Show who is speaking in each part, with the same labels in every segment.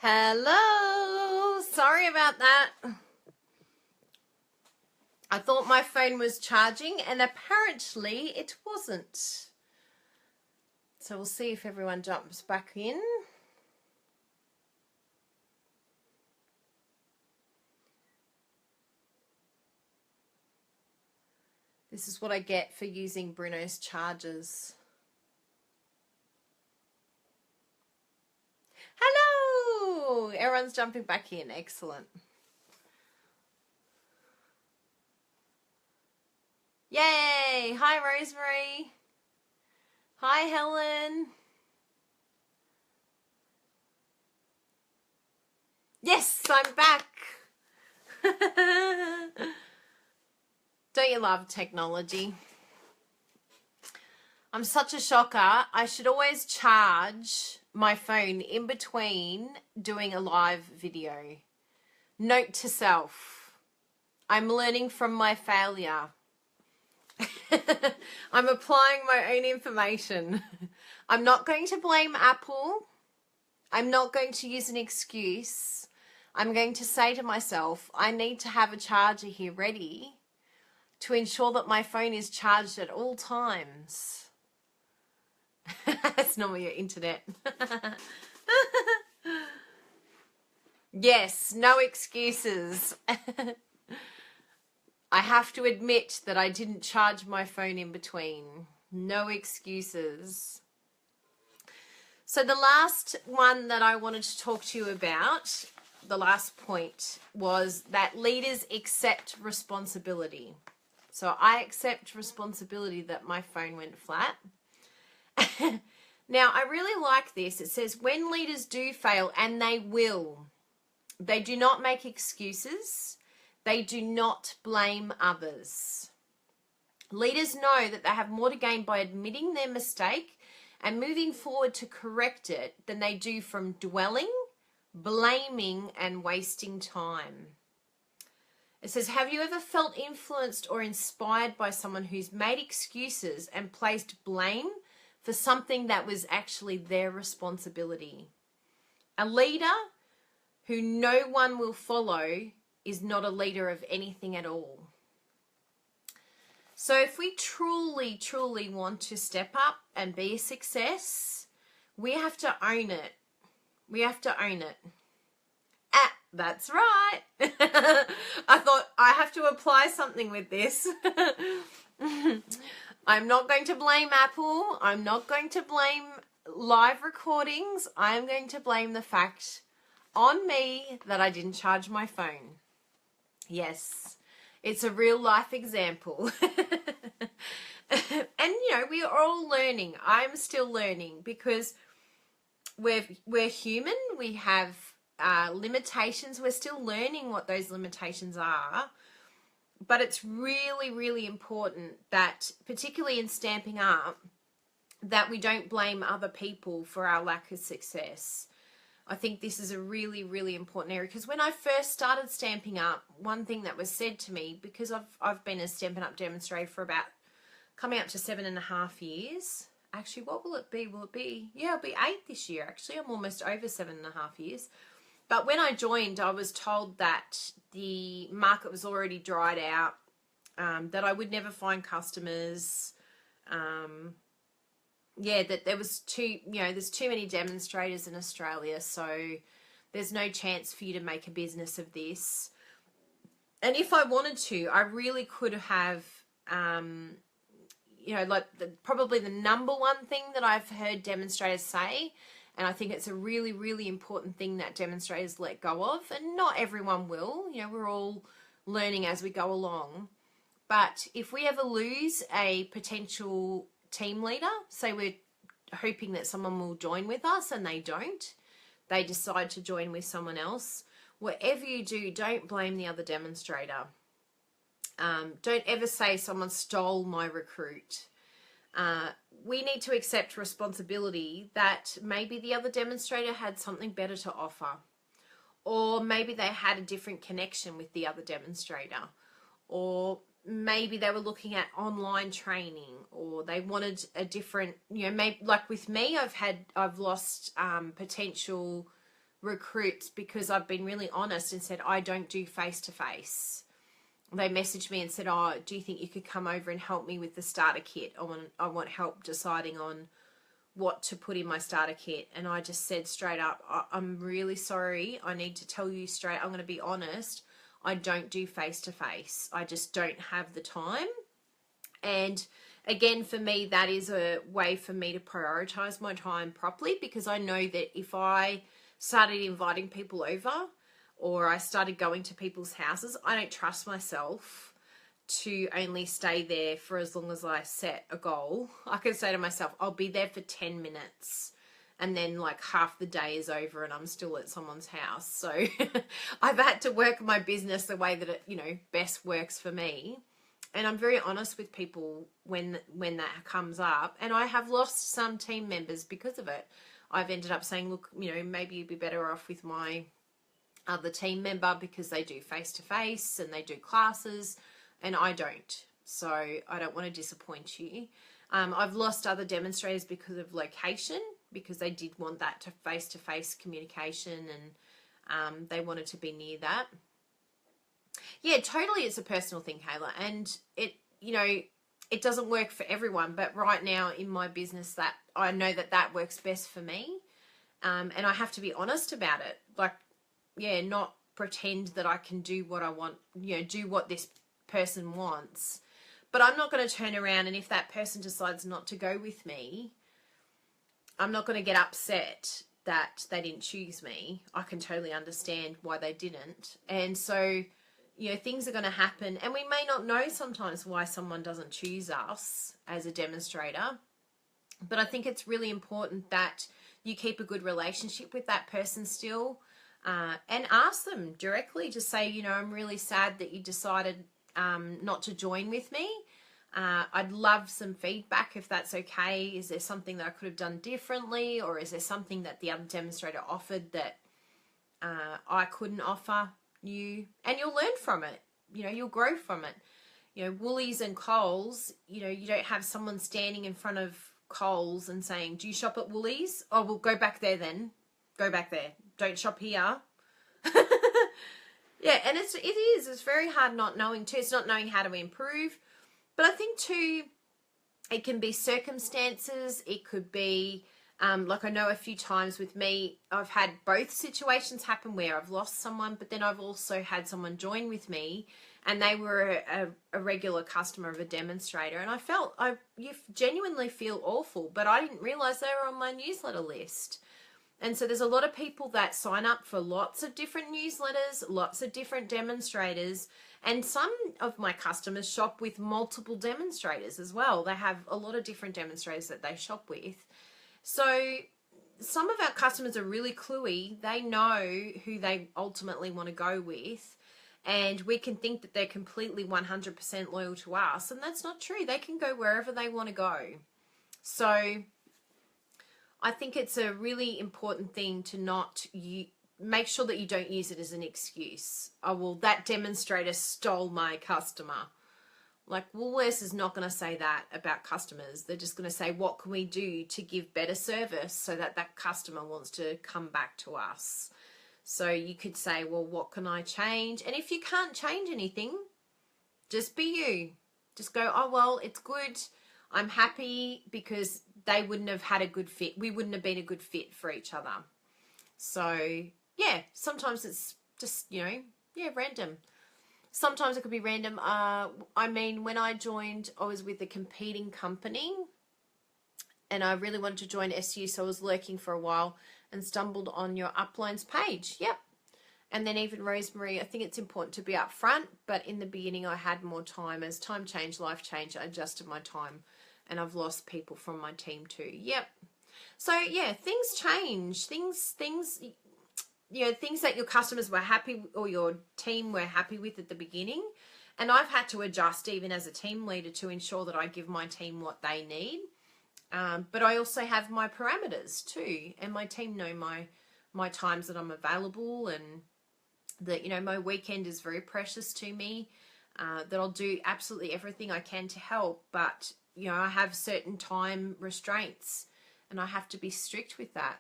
Speaker 1: Hello, sorry about that. I thought my phone was charging and apparently it wasn't. So we'll see if everyone jumps back in. This is what I get for using Bruno's chargers. Hello! Everyone's jumping back in. Excellent. Yay! Hi, Rosemary. Hi, Helen. Yes, I'm back. Don't you love technology? I'm such a shocker. I should always charge my phone in between doing a live video. Note to self. I'm learning from my failure. I'm applying my own information. I'm not going to blame Apple. I'm not going to use an excuse. I'm going to say to myself, I need to have a charger here ready to ensure that my phone is charged at all times. That's normally your internet. Yes, no excuses. I have to admit that I didn't charge my phone in between. No excuses. So the last one that I wanted to talk to you about, the last point, was that leaders accept responsibility. So I accept responsibility that my phone went flat. Now, I really like this. It says, when leaders do fail, and they will, they do not make excuses. They do not blame others. Leaders know that they have more to gain by admitting their mistake and moving forward to correct it than they do from dwelling, blaming, and wasting time. It says, have you ever felt influenced or inspired by someone who's made excuses and placed blame for something that was actually their responsibility? A leader who no one will follow is not a leader of anything at all. So if we truly, truly want to step up and be a success, we have to own it. We have to own it. Ah, that's right. I thought I have to apply something with this. I'm not going to blame Apple. I'm not going to blame live recordings. I'm going to blame the fact on me that I didn't charge my phone. Yes, it's a real life example. And, you know, we are all learning. I'm still learning because we're human. We have limitations. We're still learning what those limitations are. But it's really, really important that, particularly in Stamping Up, that we don't blame other people for our lack of success. I think this is a really, really important area, because when I first started Stamping Up, one thing that was said to me, because I've been a Stampin' Up demonstrator for about coming up to 7.5 years. Actually, what will it be? Will it be? Yeah, it'll be 8 this year. Actually, I'm almost over 7.5 years. But when I joined, I was told that the market was already dried out, that I would never find customers. Yeah, that there was there's too many demonstrators in Australia, so there's no chance for you to make a business of this. And if I wanted to, I really could have, probably the number one thing that I've heard demonstrators say, and I think it's a really, really important thing that demonstrators let go of, and not everyone will. You know, we're all learning as we go along. But if we ever lose a potential team leader, say we're hoping that someone will join with us and they don't, they decide to join with someone else, whatever you do, don't blame the other demonstrator. Don't ever say someone stole my recruit. We need to accept responsibility that maybe the other demonstrator had something better to offer, or maybe they had a different connection with the other demonstrator, or maybe they were looking at online training, or they wanted a different, maybe like with me, I've lost potential recruits because I've been really honest and said, I don't do face-to-face. They messaged me and said, oh, do you think you could come over and help me with the starter kit? I want help deciding on what to put in my starter kit. And I just said straight up, I'm really sorry. I need to tell you straight, I'm going to be honest. I don't do face-to-face. I just don't have the time. And again, for me, that is a way for me to prioritize my time properly, because I know that if I started inviting people over or I started going to people's houses, I don't trust myself to only stay there for as long as I set a goal. I can say to myself, I'll be there for 10 minutes and then like half the day is over and I'm still at someone's house. So I've had to work my business the way that it, you know, best works for me. And I'm very honest with people when that comes up. And I have lost some team members because of it. I've ended up saying, look, you know, maybe you'd be better off with my other team member because they do face-to-face and they do classes and I don't. So I don't want to disappoint you. I've lost other demonstrators because of location, because they did want that to face-to-face communication and they wanted to be near that. Yeah, totally. It's a personal thing, Kayla, and it, you know, it doesn't work for everyone, but right now in my business that I know that works best for me. And I have to be honest about it. Like, yeah, not pretend that I can do what I want, you know, do what this person wants. But I'm not going to turn around and if that person decides not to go with me, I'm not going to get upset that they didn't choose me. I can totally understand why they didn't. And so, you know, things are going to happen and we may not know sometimes why someone doesn't choose us as a demonstrator. But I think it's really important that you keep a good relationship with that person still and ask them directly to say, you know, I'm really sad that you decided not to join with me. I'd love some feedback if that's okay. Is there something that I could have done differently, or is there something that the other demonstrator offered that I couldn't offer you? And you'll learn from it. You know, you'll grow from it. You know, Woolies and Coles, you know, you don't have someone standing in front of Coles and saying, do you shop at Woolies? Oh, well, go back there then. Go back there. Don't shop here. Yeah, and it is. It's very hard not knowing too. It's not knowing how to improve. But I think too, it can be circumstances. It could be, like I know a few times with me, I've had both situations happen where I've lost someone, but then I've also had someone join with me and they were a regular customer of a demonstrator. And you genuinely feel awful, but I didn't realize they were on my newsletter list. And so there's a lot of people that sign up for lots of different newsletters, lots of different demonstrators, and some of my customers shop with multiple demonstrators as well. They have a lot of different demonstrators that they shop with. So some of our customers are really cluey. They know who they ultimately want to go with, and we can think that they're completely 100% loyal to us, and that's not true. They can go wherever they want to go. So I think it's a really important thing to make sure that you don't use it as an excuse. Oh, well, that demonstrator stole my customer. Like, Woolworths is not going to say that about customers. They're just going to say, what can we do to give better service so that that customer wants to come back to us? So you could say, well, what can I change? And if you can't change anything, just be you. Just go, oh, well, it's good. I'm happy because they wouldn't have had a good fit. We wouldn't have been a good fit for each other. So, yeah, sometimes it's just, you know, yeah, random. Sometimes it could be random. I mean, when I joined, I was with a competing company and I really wanted to join SU, so I was lurking for a while and stumbled on your uplines page. Yep. And then even Rosemary, I think it's important to be upfront, but in the beginning I had more time. As time changed, life changed, I adjusted my time and I've lost people from my team too. Yep. So yeah, things change. Things, you know, things that your customers were happy or your team were happy with at the beginning. And I've had to adjust even as a team leader to ensure that I give my team what they need. But I also have my parameters too. And my team know my times that I'm available and that, you know, my weekend is very precious to me, that I'll do absolutely everything I can to help. But, you know, I have certain time restraints and I have to be strict with that.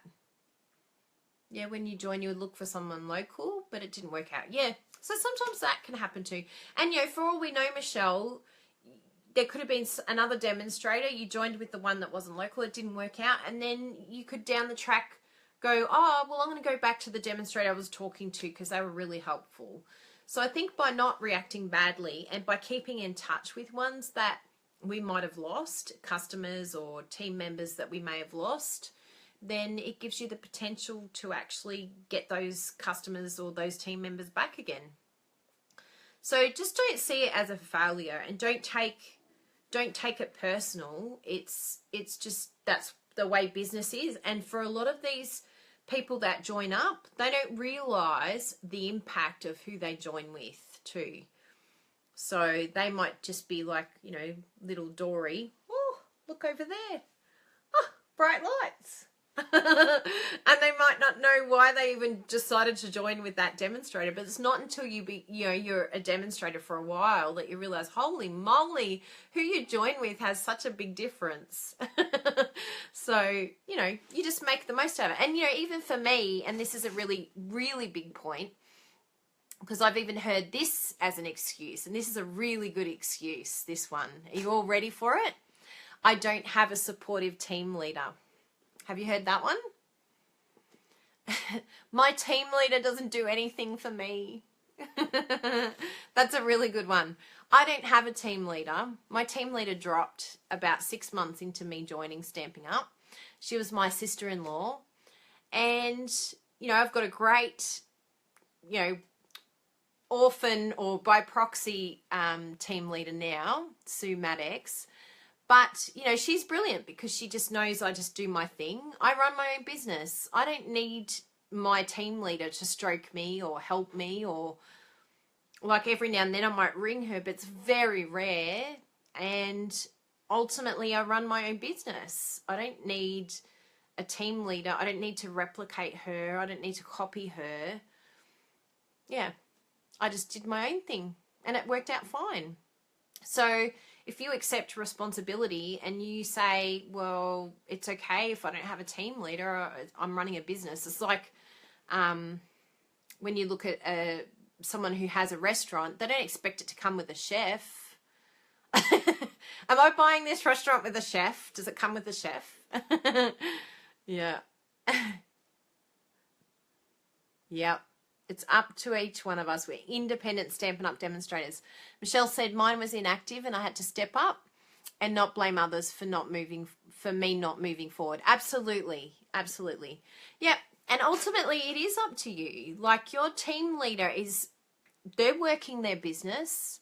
Speaker 1: Yeah, when you join, you would look for someone local, but it didn't work out. Yeah, so sometimes that can happen too. And, you know, for all we know, Michelle, there could have been another demonstrator. You joined with the one that wasn't local. It didn't work out. And then you could down the track go, oh, well, I'm going to go back to the demonstrator I was talking to because they were really helpful. So I think by not reacting badly and by keeping in touch with ones that we might have lost, customers or team members that we may have lost, then it gives you the potential to actually get those customers or those team members back again. So just don't see it as a failure, and don't take it personal. It's just, that's the way business is. And for a lot of these people that join up, they don't realize the impact of who they join with too. So they might just be like, you know, little Dory. Oh, look over there. Oh, bright lights. And they might not know why they even decided to join with that demonstrator, but it's not until you're a demonstrator for a while that you realize, holy moly, who you join with has such a big difference. So, you know, you just make the most of it. And, you know, even for me, and this is a really, really big point, because I've even heard this as an excuse, and this is a really good excuse, this one. Are you all ready for it? I don't have a supportive team leader. Have you heard that one? My team leader doesn't do anything for me. That's a really good one. I don't have a team leader. My team leader dropped about 6 months into me joining Stampin' Up. She was my sister-in-law. And, you know, I've got a great, you know, orphan or by proxy team leader now, Sue Maddox. But, you know, she's brilliant because she just knows I just do my thing. I run my own business. I don't need my team leader to stroke me or help me, or like every now and then I might ring her, but it's very rare. And ultimately I run my own business. I don't need a team leader. I don't need to replicate her. I don't need to copy her. Yeah, I just did my own thing and it worked out fine. So if you accept responsibility and you say, well, it's okay if I don't have a team leader, I'm running a business. It's like when you look at someone who has a restaurant, they don't expect it to come with a chef. Am I buying this restaurant with a chef? Does it come with a chef? Yeah. Yep. It's up to each one of us. We're independent Stampin' Up demonstrators. Michelle said mine was inactive and I had to step up and not blame others for me not moving forward. Absolutely. Absolutely. Yep. And ultimately it is up to you. Like your team leader they're working their business.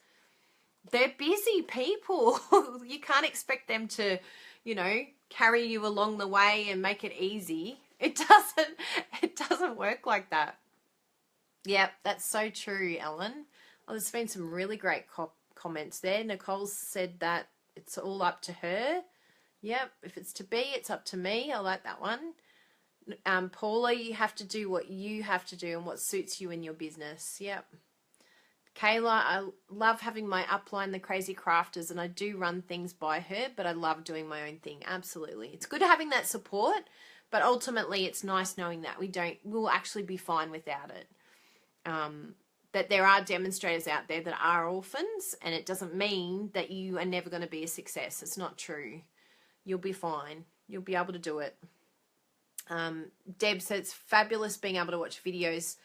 Speaker 1: They're busy people. You can't expect them to, you know, carry you along the way and make it easy. It doesn't work like that. Yep, that's so true, Ellen. Well, there's been some really great comments there. Nicole said that it's all up to her. Yep, if it's to be, it's up to me. I like that one. Paula, you have to do what you have to do and what suits you in your business. Yep. Kayla, I love having my upline, the Crazy Crafters, and I do run things by her, but I love doing my own thing. Absolutely. It's good having that support, but ultimately it's nice knowing that we'll actually be fine without it. That there are demonstrators out there that are orphans, and it doesn't mean that you are never going to be a success. It's not true. You'll be fine. You'll be able to do it. Deb says it's fabulous being able to watch videos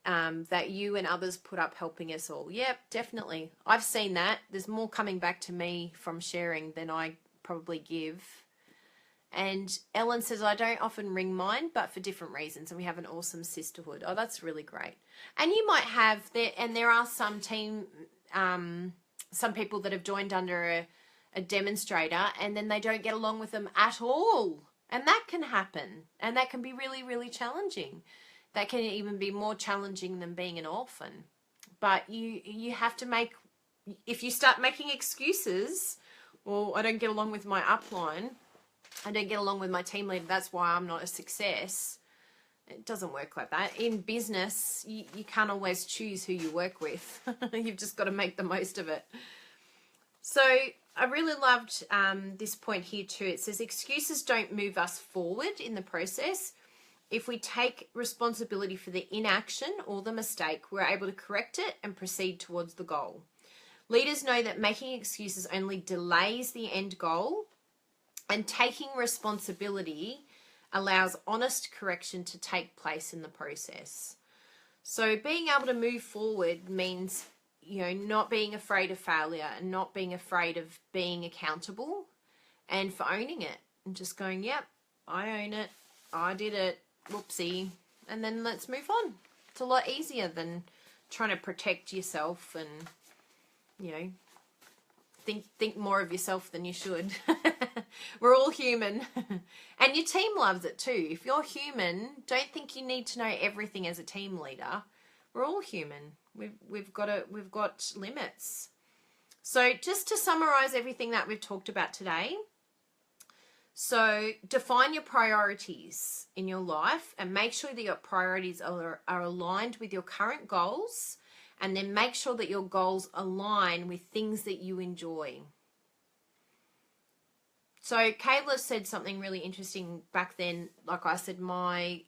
Speaker 1: that you and others put up helping us all. Yep, definitely. I've seen that. There's more coming back to me from sharing than I probably give. And Ellen says, I don't often ring mine, but for different reasons. And we have an awesome sisterhood. Oh, that's really great. And you might have, there are some some people that have joined under a demonstrator and then they don't get along with them at all. And that can happen. And that can be really, really challenging. That can even be more challenging than being an orphan. But you have to if you start making excuses, well, I don't get along with my upline, I don't get along with my team leader, that's why I'm not a success. It doesn't work like that. In business, you can't always choose who you work with. You've just got to make the most of it. So I really loved this point here too. It says, excuses don't move us forward in the process. If we take responsibility for the inaction or the mistake, we're able to correct it and proceed towards the goal. Leaders know that making excuses only delays the end goal, and taking responsibility allows honest correction to take place in the process. So being able to move forward means, not being afraid of failure and not being afraid of being accountable, and for owning it and just going, yep, I own it. I did it. Whoopsie. And then let's move on. It's a lot easier than trying to protect yourself and, think more of yourself than you should. We're all human. And your team loves it too. If you're human, don't think you need to know everything as a team leader. We're all human. We've got limits. So just to summarize everything that we've talked about today. So define your priorities in your life and make sure that your priorities are aligned with your current goals, and then make sure that your goals align with things that you enjoy. So Kayla said something really interesting back then. Like I said, my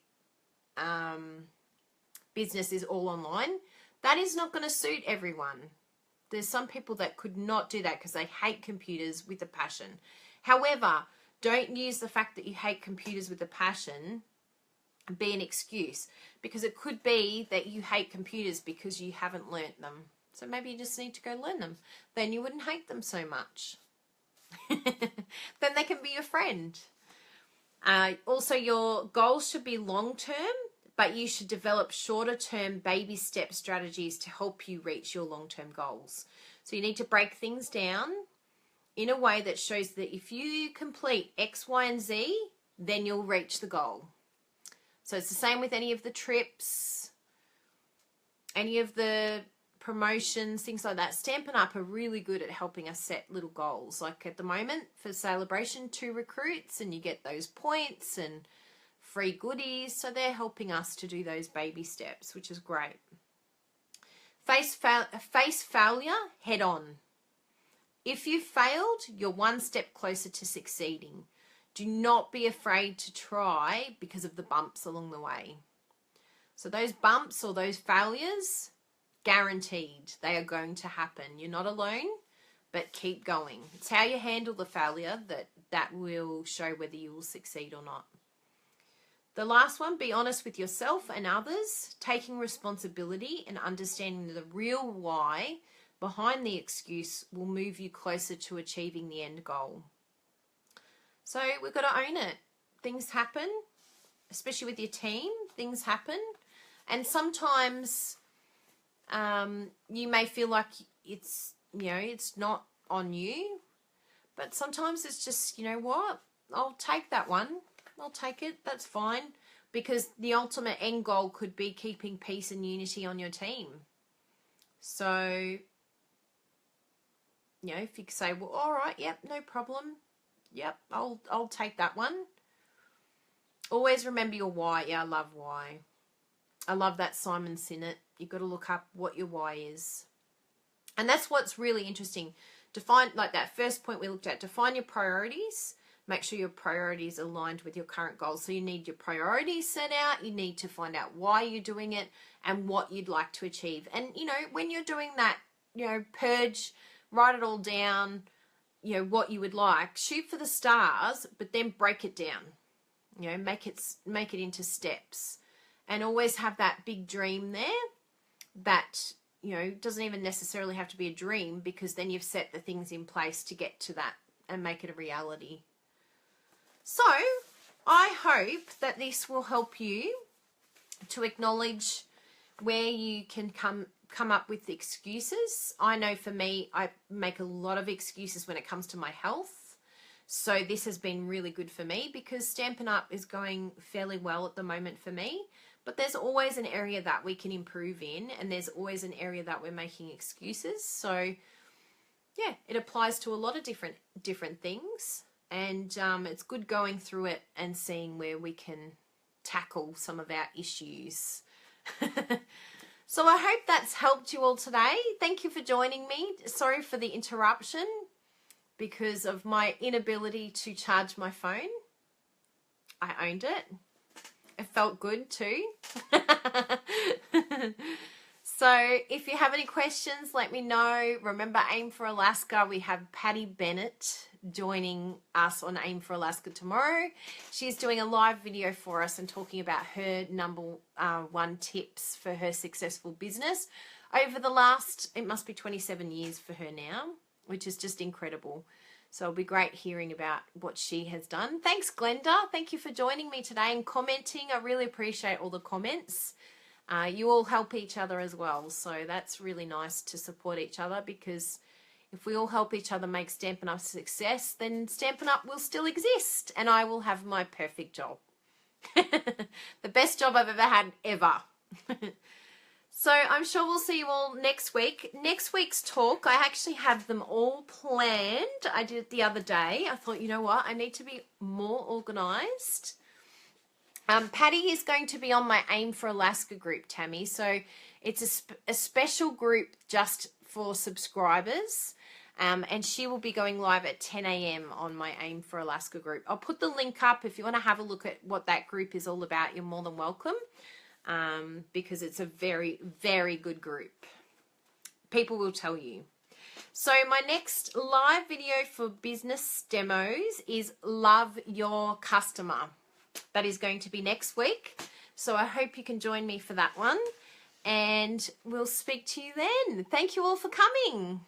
Speaker 1: business is all online. That is not going to suit everyone. There's some people that could not do that because they hate computers with a passion. However, don't use the fact that you hate computers with a passion be an excuse, because it could be that you hate computers because you haven't learnt them. So maybe you just need to go learn them. Then you wouldn't hate them so much. Then they can be your friend. Also, your goals should be long-term, but you should develop shorter-term baby step strategies to help you reach your long-term goals. So you need to break things down in a way that shows that if you complete X, Y, and Z, then you'll reach the goal. So it's the same with any of the trips, any of the promotions, things like that. Stampin' Up are really good at helping us set little goals. Like at the moment for Celebration, 2 recruits and you get those points and free goodies. So they're helping us to do those baby steps, which is great. Face failure head on. If you failed, you're one step closer to succeeding. Do not be afraid to try because of the bumps along the way. So those bumps or those failures, guaranteed, they are going to happen. You're not alone, but keep going. It's how you handle the failure that will show whether you will succeed or not. The last one, be honest with yourself and others. Taking responsibility and understanding the real why behind the excuse will move you closer to achieving the end goal. So we've got to own it. Things happen, especially with your team. Things happen. And sometimes you may feel like it's not on you. But sometimes it's just, what? I'll take that one. I'll take it. That's fine. Because the ultimate end goal could be keeping peace and unity on your team. So, if you say, well, all right, yep, no problem. Yep, I'll take that one. Always remember your why. Yeah, I love why. I love that Simon Sinek. You've got to look up what your why is. And that's what's really interesting. Define, like that first point we looked at, define your priorities. Make sure your priorities are aligned with your current goals. So you need your priorities set out. You need to find out why you're doing it and what you'd like to achieve. And, when you're doing that, purge, write it all down, what you would like, shoot for the stars, but then break it down, make it into steps, and always have that big dream there that, doesn't even necessarily have to be a dream, because then you've set the things in place to get to that and make it a reality. So I hope that this will help you to acknowledge where you can come up with excuses. I know for me, I make a lot of excuses when it comes to my health. So this has been really good for me because Stampin' Up is going fairly well at the moment for me. But there's always an area that we can improve in, and there's always an area that we're making excuses. So yeah, it applies to a lot of different things. And it's good going through it and seeing where we can tackle some of our issues. So I hope that's helped you all today. Thank you for joining me. Sorry for the interruption because of my inability to charge my phone. I owned it. It felt good too. So if you have any questions, let me know. Remember, Aim for Alaska, we have Patty Bennett joining us on Aim for Alaska tomorrow. She's doing a live video for us and talking about her number one tips for her successful business over the last, it must be 27 years for her now, which is just incredible. So it'll be great hearing about what she has done. Thanks, Glenda. Thank you for joining me today and commenting. I really appreciate all the comments. You all help each other as well. So that's really nice to support each other, because if we all help each other make Stampin' Up a success, then Stampin' Up will still exist and I will have my perfect job. The best job I've ever had, ever. So I'm sure we'll see you all next week. Next week's talk, I actually have them all planned. I did it the other day. I thought, you know what? I need to be more organised. Patty is going to be on my Aim for Alaska group, Tammy. So it's a special group just for subscribers. And she will be going live at 10 a.m. on my Aim for Alaska group. I'll put the link up. If you want to have a look at what that group is all about, you're more than welcome. Because it's a very, very good group. People will tell you. So my next live video for business demos is Love Your Customer. That is going to be next week. So I hope you can join me for that one. And we'll speak to you then. Thank you all for coming.